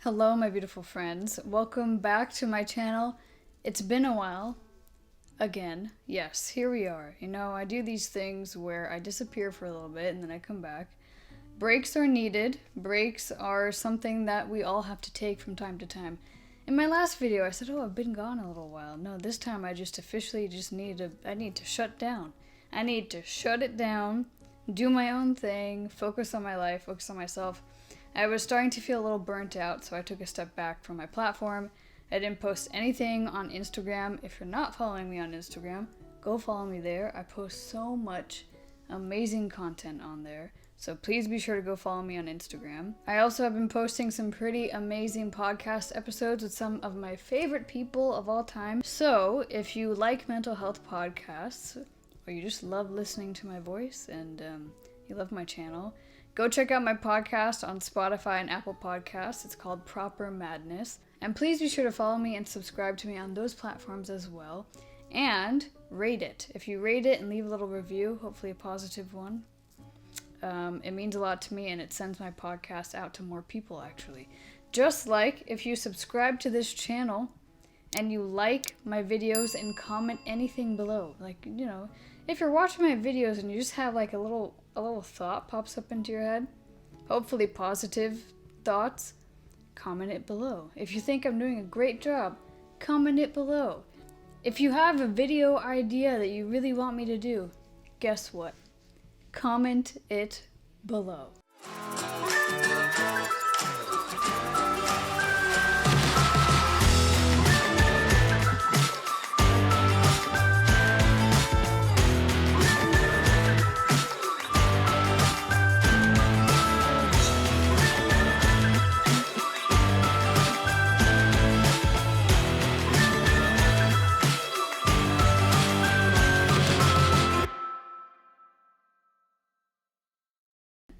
Hello, my beautiful friends. Welcome back to my channel. It's been a while. Again. Yes, here we are. You know, I do these things where I disappear for a little bit and then I come back. Breaks are needed. Breaks are something that we all have to take from time to time. In my last video, I said, I've been gone a little while. No, this time I just officially need to shut down. I need to shut it down, do my own thing, focus on my life, focus on myself. I was starting to feel a little burnt out, so I took a step back from my platform. I didn't post anything on Instagram. If you're not following me on Instagram, go follow me there. I post so much amazing content on there, so please be sure to go follow me on Instagram. I also have been posting some pretty amazing podcast episodes with some of my favorite people of all time. So if you like mental health podcasts, or you just love listening to my voice and you love my channel, go check out my podcast on Spotify and Apple Podcasts. It's called Proper Madness. And please be sure to follow me and subscribe to me on those platforms as well. And rate it. If you rate it and leave a little review, hopefully a positive one, it means a lot to me and it sends my podcast out to more people actually. Just like if you subscribe to this channel and you like my videos and comment anything below. Like, you know, if you're watching my videos and you just have like a little thought pops up into your head, hopefully positive thoughts, comment it below. If you think I'm doing a great job, comment it below. If you have a video idea that you really want me to do, guess what? Comment it below.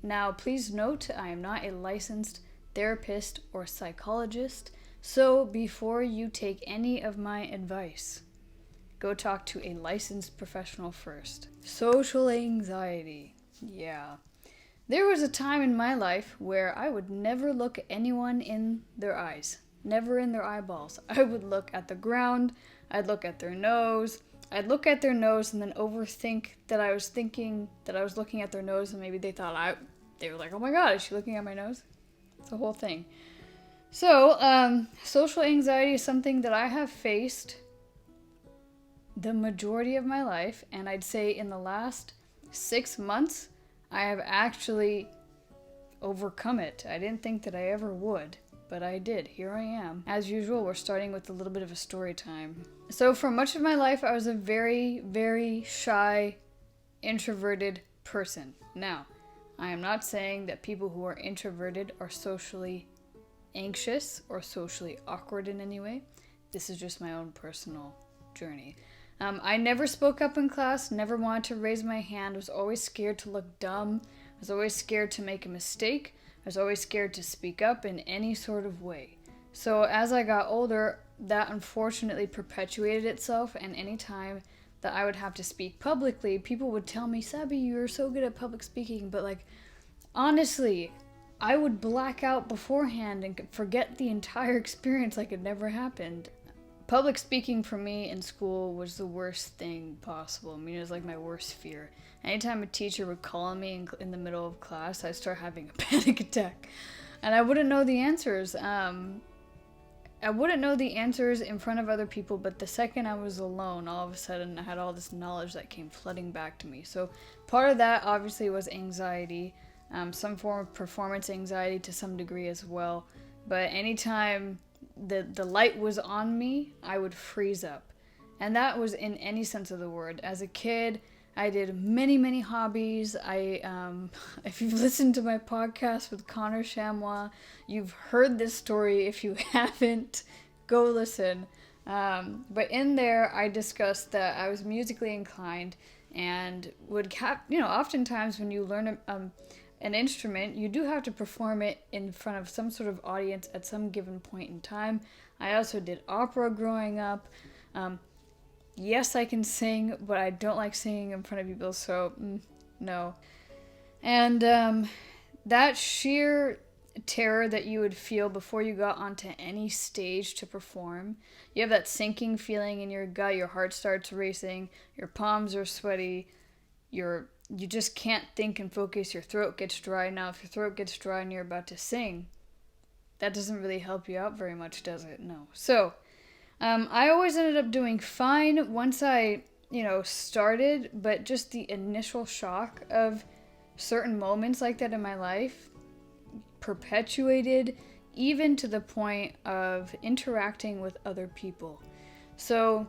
Now, please note, I am not a licensed therapist or psychologist, so before you take any of my advice, go talk to a licensed professional first. Social anxiety. Yeah. There was a time in my life where I would never look anyone in their eyes, never in their eyeballs. I would look at the ground, I'd look at their nose, I'd look at their nose and then overthink that I was thinking that I was looking at their nose and maybe they were like, oh my god, is she looking at my nose? It's a whole thing. So, social anxiety is something that I have faced the majority of my life, and I'd say in the last 6 months, I have actually overcome it. I didn't think that I ever would, but I did. Here I am. As usual, we're starting with a little bit of a story time. So for much of my life, I was a very, very shy, introverted person. Now, I am not saying that people who are introverted are socially anxious or socially awkward in any way. This is just my own personal journey. I never spoke up in class, never wanted to raise my hand, was always scared to look dumb, was always scared to make a mistake, I was always scared to speak up in any sort of way. So as I got older, that unfortunately perpetuated itself, and any time that I would have to speak publicly, people would tell me, Sabi, you're so good at public speaking, but like, honestly, I would black out beforehand and forget the entire experience like it never happened. Public speaking for me in school was the worst thing possible. I mean, it was like my worst fear. Anytime a teacher would call on me in the middle of class, I'd start having a panic attack. And I wouldn't know the answers. I wouldn't know the answers in front of other people, but the second I was alone, all of a sudden I had all this knowledge that came flooding back to me. So part of that obviously was anxiety, some form of performance anxiety to some degree as well. But anytime the light was on me, I would freeze up. And that was in any sense of the word. As a kid, I did many, many hobbies. If you've listened to my podcast with Connor Chamois, you've heard this story. If you haven't, go listen. But in there, I discussed that I was musically inclined and would oftentimes when you learn an instrument, you do have to perform it in front of some sort of audience at some given point in time. I also did opera growing up. Yes, I can sing, but I don't like singing in front of people, so no. And that sheer terror that you would feel before you got onto any stage to perform. You have that sinking feeling in your gut, your heart starts racing, your palms are sweaty, you just can't think and focus, your throat gets dry. Now, if your throat gets dry and you're about to sing, that doesn't really help you out very much, does it? No. So, I always ended up doing fine once I, started, but just the initial shock of certain moments like that in my life perpetuated even to the point of interacting with other people. So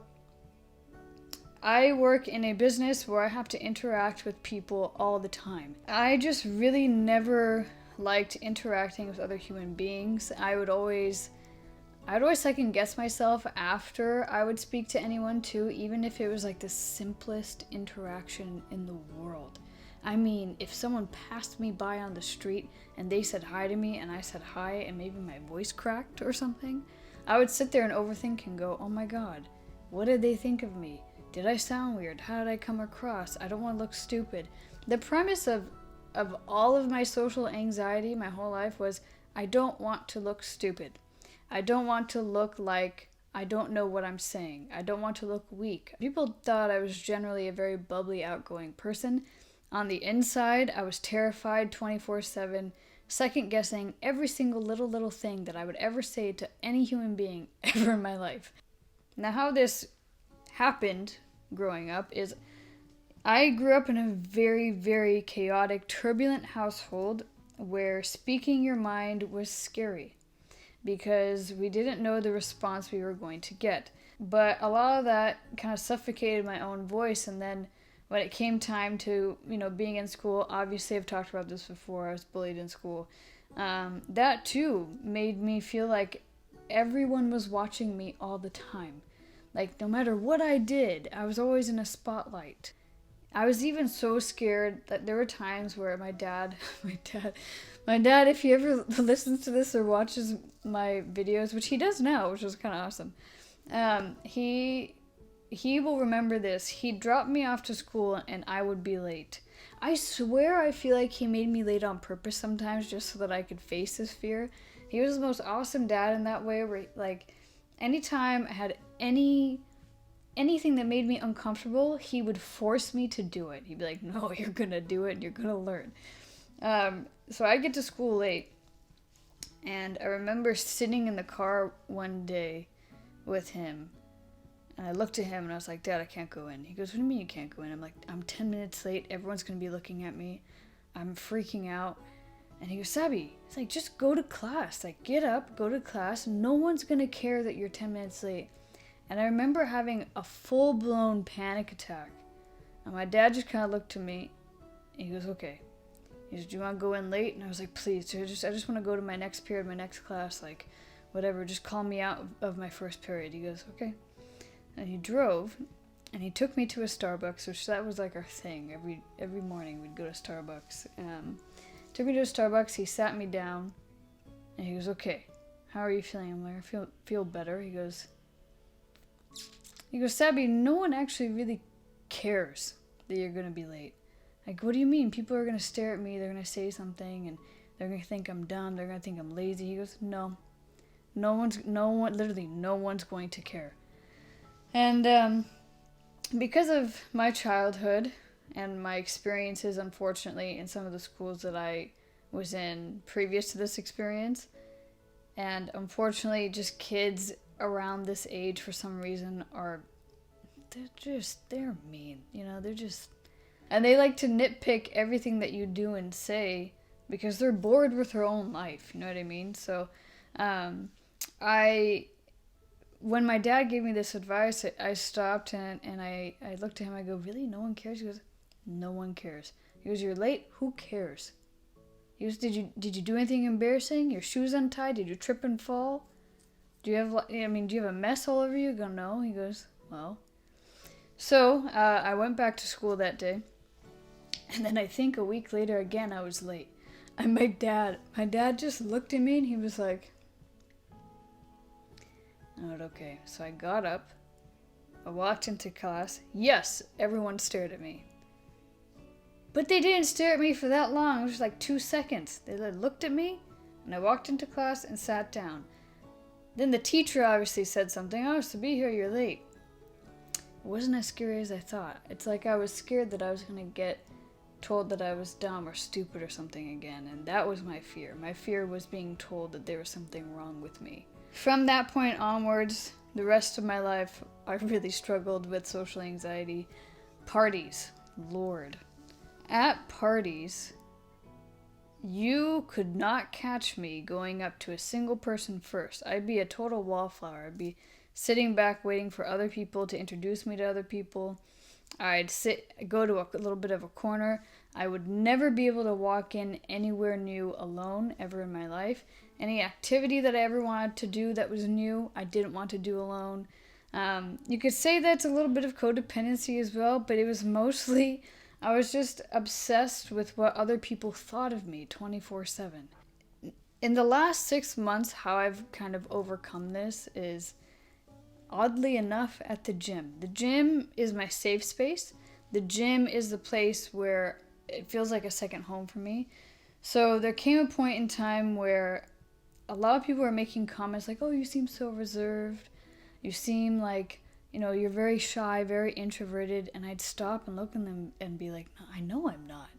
I work in a business where I have to interact with people all the time. I just really never liked interacting with other human beings. I'd always second guess myself after I would speak to anyone too, even if it was like the simplest interaction in the world. I mean, if someone passed me by on the street and they said hi to me and I said hi and maybe my voice cracked or something, I would sit there and overthink and go, oh my god, what did they think of me? Did I sound weird? How did I come across? I don't want to look stupid. The premise of all of my social anxiety my whole life was I don't want to look stupid. I don't want to look like I don't know what I'm saying. I don't want to look weak. People thought I was generally a very bubbly, outgoing person. On the inside, I was terrified 24/7, second guessing every single little thing that I would ever say to any human being ever in my life. Now, how this happened growing up is I grew up in a very, very chaotic, turbulent household where speaking your mind was scary because we didn't know the response we were going to get. But a lot of that kind of suffocated my own voice, and then when it came time to, being in school, obviously I've talked about this before, I was bullied in school. That too made me feel like everyone was watching me all the time. Like, no matter what I did, I was always in a spotlight. I was even so scared that there were times where my dad, if he ever listens to this or watches my videos, which he does now, which is kind of awesome, he will remember this. He'd drop me off to school and I would be late. I swear I feel like he made me late on purpose sometimes just so that I could face his fear. He was the most awesome dad in that way where, like, anytime I had anything that made me uncomfortable, he would force me to do it. He'd be like, no, you're gonna do it and you're gonna learn. So I get to school late, and I remember sitting in the car one day with him, and I looked at him and I was like, Dad, I can't go in. He goes, what do you mean you can't go in? I'm like, I'm 10 minutes late. Everyone's going to be looking at me. I'm freaking out. And he goes, Sabi, it's like, just go to class. Like, get up, go to class. No one's going to care that you're 10 minutes late. And I remember having a full-blown panic attack. And my dad just kind of looked to me. And he goes, okay. He goes, do you want to go in late? And I was like, please. I just want to go to my next period, my next class. Like, whatever. Just call me out of my first period. He goes, okay. And he drove, and he took me to a Starbucks, which that was like our thing. Every morning we'd go to Starbucks. Took me to a Starbucks, he sat me down, and he goes, okay, how are you feeling? I'm like, I feel better. He goes, Sabi, no one actually really cares that you're going to be late. Like, what do you mean? People are going to stare at me, they're going to say something, and they're going to think I'm dumb, they're going to think I'm lazy. He goes, no one's going to care. And because of my childhood and my experiences, unfortunately, in some of the schools that I was in previous to this experience, and unfortunately just kids around this age for some reason they're mean, and they like to nitpick everything that you do and say because they're bored with their own life, you know what I mean? So, when my dad gave me this advice, I stopped and I looked at him. I go, really? No one cares? He goes, no one cares. He goes, you're late? Who cares? He goes, did you do anything embarrassing? Your shoes untied? Did you trip and fall? Do you have a mess all over you? I go, no. He goes, well. So I went back to school that day. And then I think a week later again, I was late. And my dad just looked at me and he was like, okay. So I got up, I walked into class. Yes, everyone stared at me. But they didn't stare at me for that long. It was like 2 seconds. They looked at me, And I walked into class and sat down. Then the teacher obviously said something. Oh, so be here, you're late. It wasn't as scary as I thought. It's like I was scared that I was going to get told that I was dumb or stupid or something again. And that was my fear. My fear was being told that there was something wrong with me. From that point onwards, the rest of my life, I really struggled with social anxiety. Parties. Lord. At parties, you could not catch me going up to a single person first. I'd be a total wallflower. I'd be sitting back waiting for other people to introduce me to other people. I'd go to a little bit of a corner. I would never be able to walk in anywhere new alone ever in my life. Any activity that I ever wanted to do that was new, I didn't want to do alone. You could say that's a little bit of codependency as well, but it was mostly, I was just obsessed with what other people thought of me 24/7. In the last 6 months, how I've kind of overcome this is, oddly enough, at the gym. The gym is my safe space. The gym is the place where it feels like a second home for me. So there came a point in time where a lot of people were making comments like, oh, you seem so reserved. You seem like, you're very shy, very introverted. And I'd stop and look at them and be like, no, I know I'm not.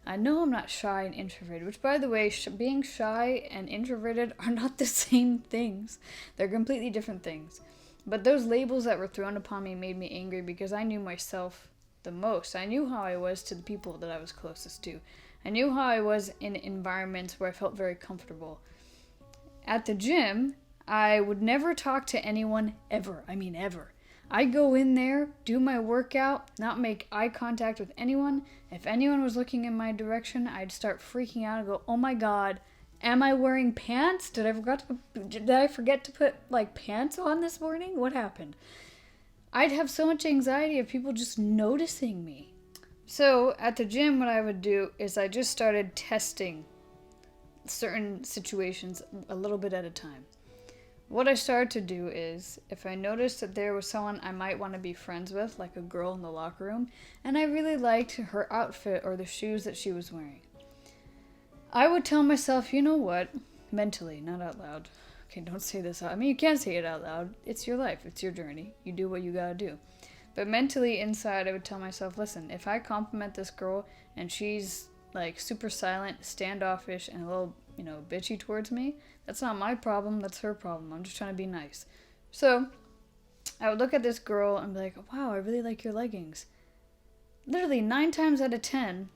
I know I'm not shy and introverted, which, by the way, being shy and introverted are not the same things. They're completely different things. But those labels that were thrown upon me made me angry because I knew myself the most. I knew how I was to the people that I was closest to. I knew how I was in environments where I felt very comfortable. At the gym, I would never talk to anyone ever. I mean, ever. I'd go in there, do my workout, not make eye contact with anyone. If anyone was looking in my direction, I'd start freaking out and go, oh my God, am I wearing pants? Did I forget to put pants on this morning? What happened? I'd have so much anxiety of people just noticing me. So at the gym, what I would do is I just started testing certain situations a little bit at a time. What I started to do is, if I noticed that there was someone I might want to be friends with, like a girl in the locker room, and I really liked her outfit or the shoes that she was wearing, I would tell myself, you know what, mentally, not out loud. Okay, don't say this out. I mean, you can say it out loud. It's your life. It's your journey. You do what you gotta do. But mentally inside, I would tell myself, listen, if I compliment this girl and she's super silent, standoffish, and a little, bitchy towards me, that's not my problem. That's her problem. I'm just trying to be nice. So I would look at this girl and be like, wow, I really like your leggings. Literally 9 times out of 10,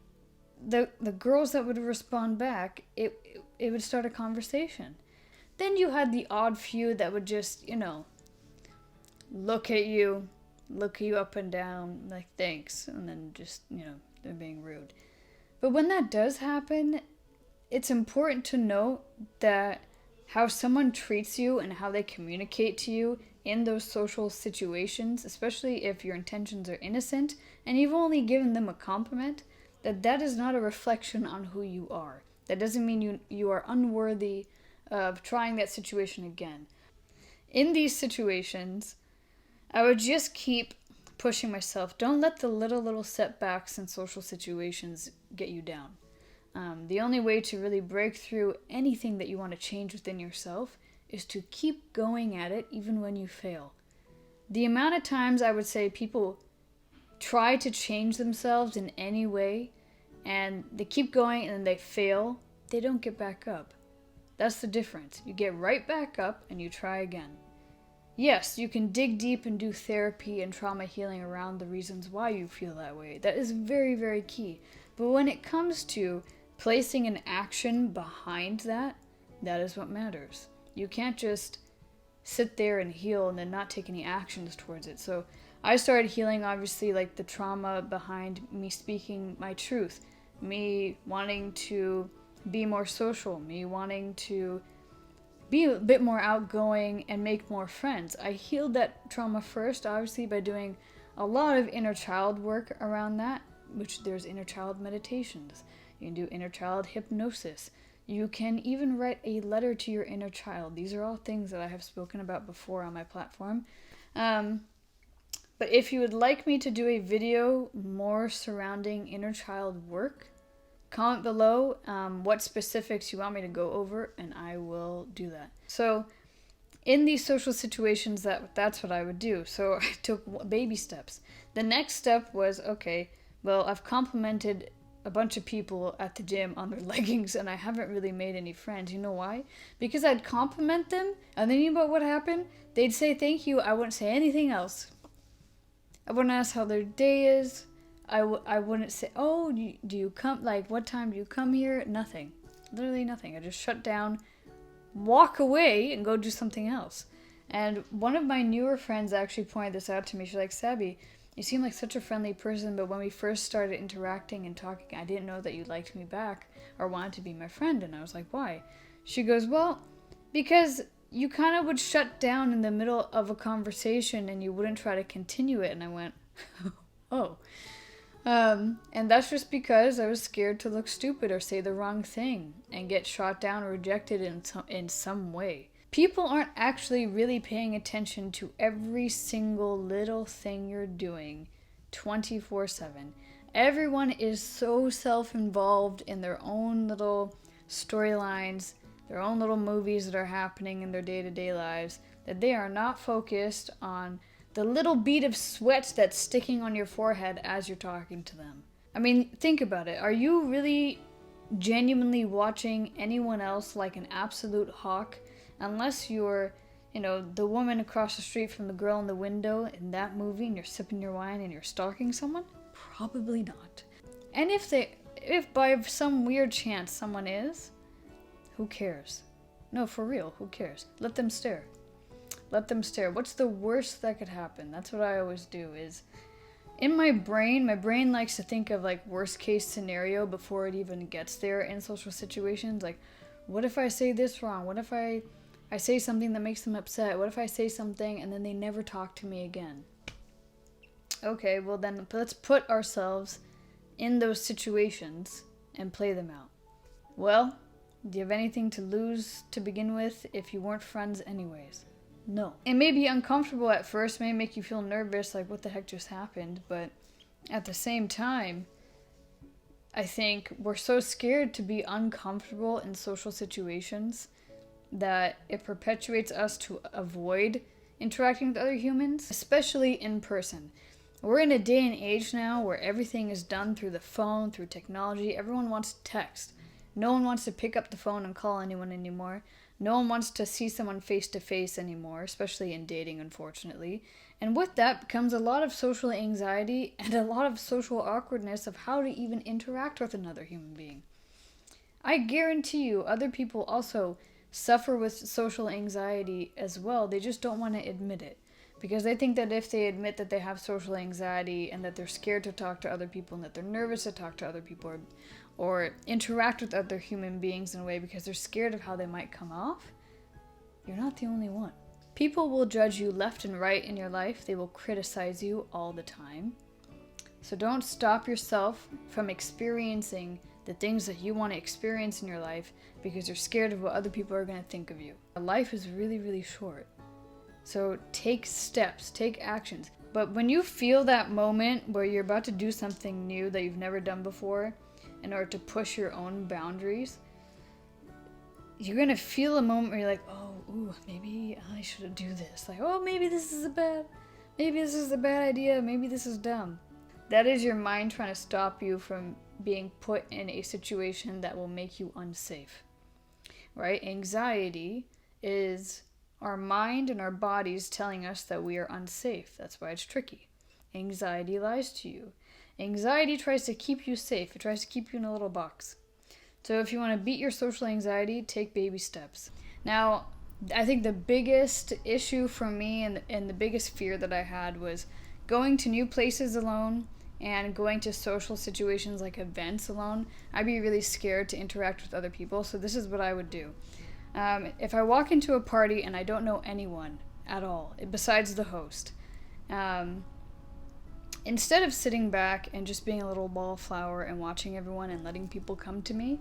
the girls that would respond back, it would start a conversation. Then you had the odd few that would just, look at you up and down, like, thanks, and then just, they're being rude. But when that does happen, it's important to note that how someone treats you and how they communicate to you in those social situations, especially if your intentions are innocent and you've only given them a compliment, that is not a reflection on who you are. That doesn't mean you are unworthy of trying that situation again. In these situations, I would just keep pushing myself. Don't let the little setbacks in social situations get you down. The only way to really break through anything that you want to change within yourself is to keep going at it even when you fail. The amount of times I would say people try to change themselves in any way and they keep going and then they fail, they don't get back up. That's the difference. You get right back up and you try again. Yes, you can dig deep and do therapy and trauma healing around the reasons why you feel that way. That is very, very key. But when it comes to placing an action behind that, that is what matters. You can't just sit there and heal and then not take any actions towards it. So I started healing, obviously, the trauma behind me speaking my truth, me wanting to be more social, me wanting to be a bit more outgoing and make more friends. I healed that trauma first, obviously, by doing a lot of inner child work around that, which there's inner child meditations. You can do inner child hypnosis. You can even write a letter to your inner child. These are all things that I have spoken about before on my platform. But if you would like me to do a video more surrounding inner child work, comment below what specifics you want me to go over, and I will do that. So in these social situations, that's what I would do. So I took baby steps. The next step was, okay, well, I've complimented a bunch of people at the gym on their leggings, and I haven't really made any friends. You know why? Because I'd compliment them, and then you know what happened? They'd say thank you. I wouldn't say anything else. I wouldn't ask how their day is. I wouldn't say, oh, do you come, like, what time do you come here? Nothing. Literally nothing. I just shut down, walk away, and go do something else. And one of my newer friends actually pointed this out to me. She's like, Sabby, you seem like such a friendly person, but when we first started interacting and talking, I didn't know that you liked me back or wanted to be my friend. And I was like, why? She goes, well, because you kind of would shut down in the middle of a conversation and you wouldn't try to continue it. And I went, oh. And that's just because I was scared to look stupid or say the wrong thing and get shot down or rejected in some way. People aren't actually really paying attention to every single little thing you're doing 24/7. Everyone is so self-involved in their own little storylines, their own little movies that are happening in their day-to-day lives, that they are not focused on the little bead of sweat that's sticking on your forehead as you're talking to them. I mean, think about it. Are you really genuinely watching anyone else like an absolute hawk? Unless you're, the woman across the street from the girl in the window in that movie and you're sipping your wine and you're stalking someone? Probably not. And if by some weird chance someone is, who cares? No, for real, who cares? Let them stare. Let them stare. What's the worst that could happen? That's what I always do is, in my brain likes to think of like worst case scenario before it even gets there in social situations. Like, what if I say this wrong? What if I say something that makes them upset? What if I say something and then they never talk to me again? Okay, well then let's put ourselves in those situations and play them out. Well, do you have anything to lose to begin with if you weren't friends anyways? No. It may be uncomfortable at first, may make you feel nervous, like what the heck just happened, but at the same time, I think we're so scared to be uncomfortable in social situations that it perpetuates us to avoid interacting with other humans, especially in person. We're in a day and age now where everything is done through the phone, through technology. Everyone wants to text. No one wants to pick up the phone and call anyone anymore. No one wants to see someone face to face anymore, especially in dating, unfortunately. And with that comes a lot of social anxiety and a lot of social awkwardness of how to even interact with another human being. I guarantee you other people also suffer with social anxiety as well. They just don't want to admit it. Because they think that if they admit that they have social anxiety and that they're scared to talk to other people and that they're nervous to talk to other people or interact with other human beings in a way because they're scared of how they might come off, you're not the only one. People will judge you left and right in your life. They will criticize you all the time. So don't stop yourself from experiencing the things that you want to experience in your life because you're scared of what other people are going to think of you. Life is really, really short. So take steps, take actions. But when you feel that moment where you're about to do something new that you've never done before in order to push your own boundaries, you're going to feel a moment where you're like, maybe I should do this. Like, maybe this is a bad idea. Maybe this is dumb. That is your mind trying to stop you from being put in a situation that will make you unsafe, right? Anxiety is our mind and our bodies telling us that we are unsafe. That's why it's tricky. Anxiety lies to you. Anxiety tries to keep you safe. It tries to keep you in a little box. So if you want to beat your social anxiety, take baby steps. Now, I think the biggest issue for me and the biggest fear that I had was going to new places alone and going to social situations like events alone. I'd be really scared to interact with other people. So this is what I would do. If I walk into a party and I don't know anyone at all, besides the host, instead of sitting back and just being a little wallflower and watching everyone and letting people come to me,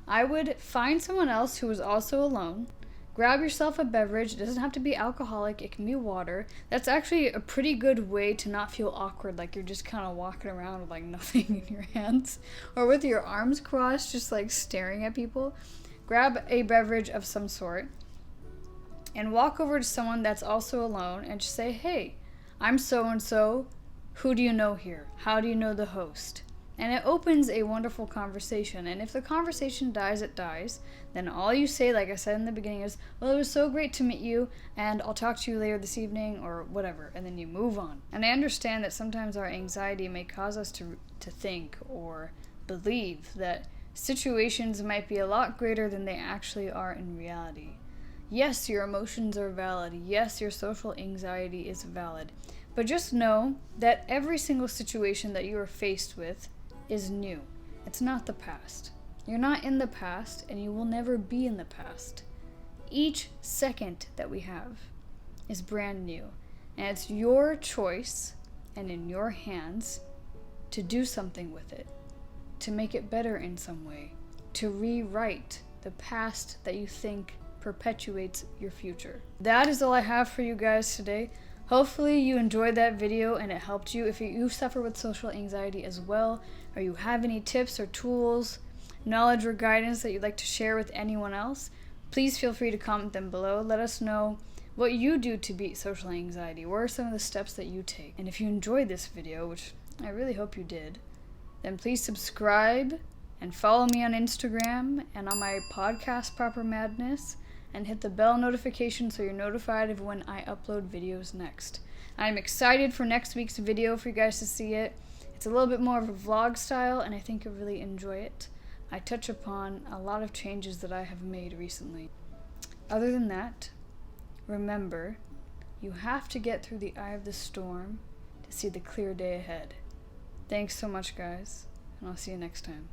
I would find someone else who was also alone, grab yourself a beverage. It doesn't have to be alcoholic, it can be water. That's actually a pretty good way to not feel awkward, like you're just kind of walking around with like nothing in your hands or with your arms crossed, just like staring at people. Grab a beverage of some sort and walk over to someone that's also alone and just say, hey, I'm so and so. Who do you know here? How do you know the host? And it opens a wonderful conversation. And if the conversation dies, it dies. Then all you say, like I said in the beginning, is, well, it was so great to meet you, and I'll talk to you later this evening, or whatever. And then you move on. And I understand that sometimes our anxiety may cause us to think or believe that situations might be a lot greater than they actually are in reality. Yes, your emotions are valid. Yes, your social anxiety is valid. But just know that every single situation that you are faced with is new. It's not the past. You're not in the past, and you will never be in the past. Each second that we have is brand new, and it's your choice and in your hands to do something with it, to make it better in some way, to rewrite the past that you think perpetuates your future. That is all I have for you guys today. Hopefully you enjoyed that video and it helped you. If you suffer with social anxiety as well, or you have any tips or tools, knowledge or guidance that you'd like to share with anyone else, please feel free to comment them below. Let us know what you do to beat social anxiety. What are some of the steps that you take? And if you enjoyed this video, which I really hope you did, then please subscribe and follow me on Instagram and on my podcast, Proper Madness, and hit the bell notification so you're notified of when I upload videos next. I'm excited for next week's video for you guys to see it. It's a little bit more of a vlog style, and I think you'll really enjoy it. I touch upon a lot of changes that I have made recently. Other than that, remember, you have to get through the eye of the storm to see the clear day ahead. Thanks so much, guys, and I'll see you next time.